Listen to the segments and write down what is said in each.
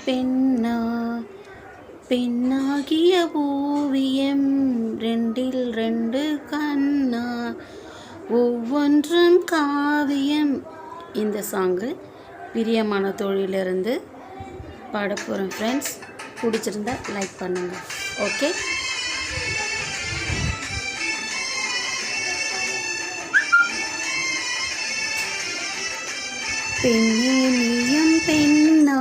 பெண்ணா பெண்ணாகிய ஓவியம் ரெண்டில் ரெண்டு கண்ணா ஒவ்வொன்றும் காவியம். இந்த சாங்கு பிரியமான தோழியிலிருந்து பாட போகிறேன் ஃப்ரெண்ட்ஸ். பிடிச்சிருந்தா லைக் பண்ணுங்கள். ஓகே. பெண்ணே நீயும் பெண்ணா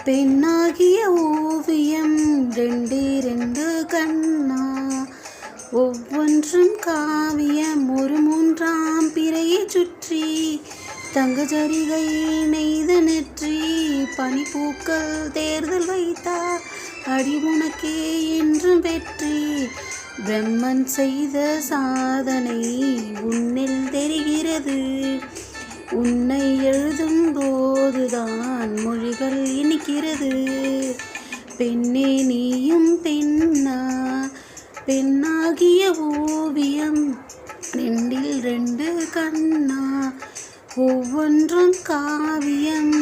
பெண்ணாகிய ஓவியம் ரெண்டே ரெண்டு கண்ணா ஒவ்வொன்றும் காவியம். ஒரு மூன்றாம் பிறையை சுற்றி தங்க ஜரிகை நெய்த நெற்றி பனிப்பூக்கள் தேர்தல் வைத்தா அடி உனக்கே என்றும் வெற்றி. பிரம்மன் செய்த சாதனை உன்னில் தெரிகிறது. உன்னை எழுதும் போதுதான் மொழிகள் இனிக்கிறது. பெண்ணே நீயும் பெண்ணா பெண்ணாகிய ஓவியம் ரெண்டில் ரெண்டு கண்ணா ஒவ்வொன்றும் காவியம்.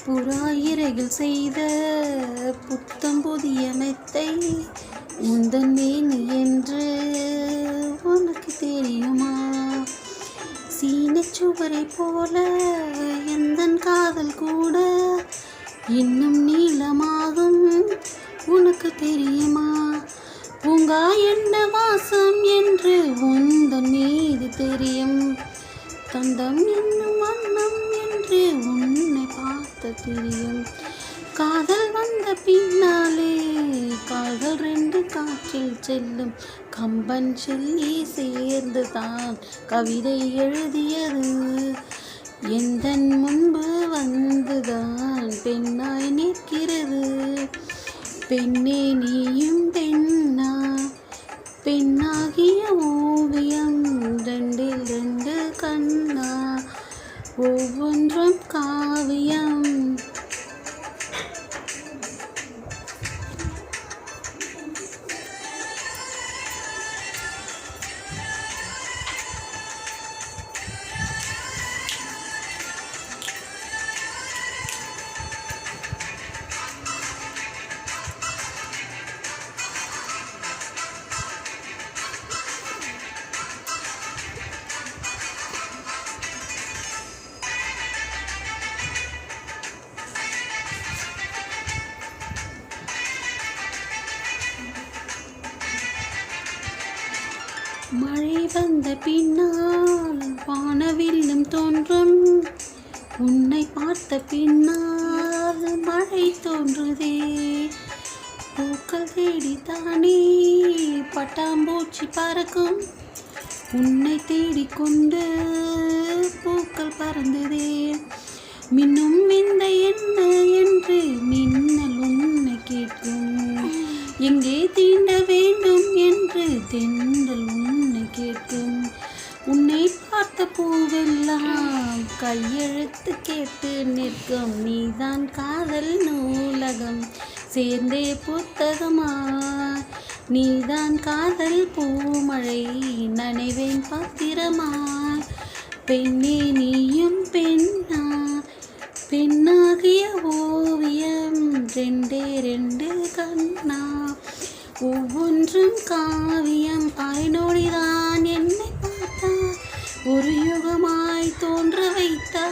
புறாயிரையில் செய்த புத்தம் புதிய மெத்தை உந்தன் மேனி என்று உனக்கு தெரியுமா? சீனச்சுவரை போல எந்தன் காதல் கூட இன்னும் நீளமாகும் உனக்கு தெரியுமா? பூங்கா என்ன வாசம் என்று உந்தன் மீது தெரியும். தந்தம் என்னும் வண்ணம் என்று உன்னை பார்த்த தெரியும். காதல் வந்த பின்னாலே கால்கள் ரெண்டு காற்றில் செல்லும். கம்பன் சொல்லி சேர்ந்து தான் கவிதை எழுதியது. எந்தன் முன்பு வந்துதான் பெண்ணாய் நிற்கிறது. பெண்ணே நீயும் பெண்ணா பெண்ணாகிய ஓவியம் ரெண்டில் ரெண்டு கண்ணா ஒவ்வொன்றும் காவியம். மழை வந்த பின்னால் வானவில்லும் தோன்றும். உன்னை பார்த்த பின்னால் மழை தோன்றுதே. பூக்கள் தேடித்தானே பட்டாம்பூச்சி பறக்கும். உன்னை தேடிக்கொண்டு பூக்கள் பறந்ததே. மின்னும் இந்த என்ன என்று மின்னல் உன்னை கேட்கும். எங்கே தீண்ட வேண்டும் என்று தென்றல் உன்னை கேட்கும். உன்னை பார்த்த பூவெல்லாம் கையெழுத்து கேட்டு நிற்கும். நீதான் காதல் நூலகம் சேர்ந்தே புத்தகமா. நீதான் காதல் பூமழை நனைவேன் பத்திரமா. பெண்ணே நீயும் பெண்ணா பெண்ணாகிய ஓவியம் ரெண்டே ரெண்டு கண்ணா ஒவ்வொன்றும் காவியம். அரைநொடிதான் என்னை பார்த்தா ஒரு யுகமாய் தோன்ற வைத்தா.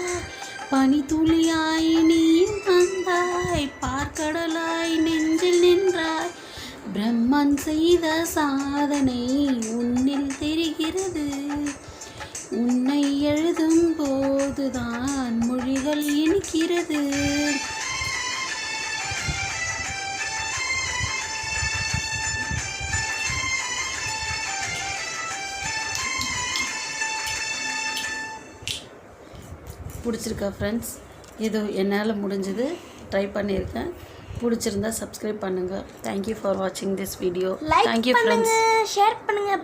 பனித்துளியாய் நீயும் வந்தாய் பார்க்கடலாய் நெஞ்சில் நின்றாய். பிரம்மன் செய்த சாதனை உன்னில் தெரிகிறது. உன்னை எழுதும் போதுதான் மொழிகள் இனிக்கிறது. பிடிச்சிருக்கா ஃப்ரெண்ட்ஸ்? ஏதோ என்னால் முடிஞ்சது ட்ரை பண்ணியிருக்கேன். பிடிச்சிருந்தா சப்ஸ்கிரைப் பண்ணுங்கள். தேங்க்யூ ஃபார் வாட்சிங் this video. Thank you friends. Share பண்ணுங்கள்.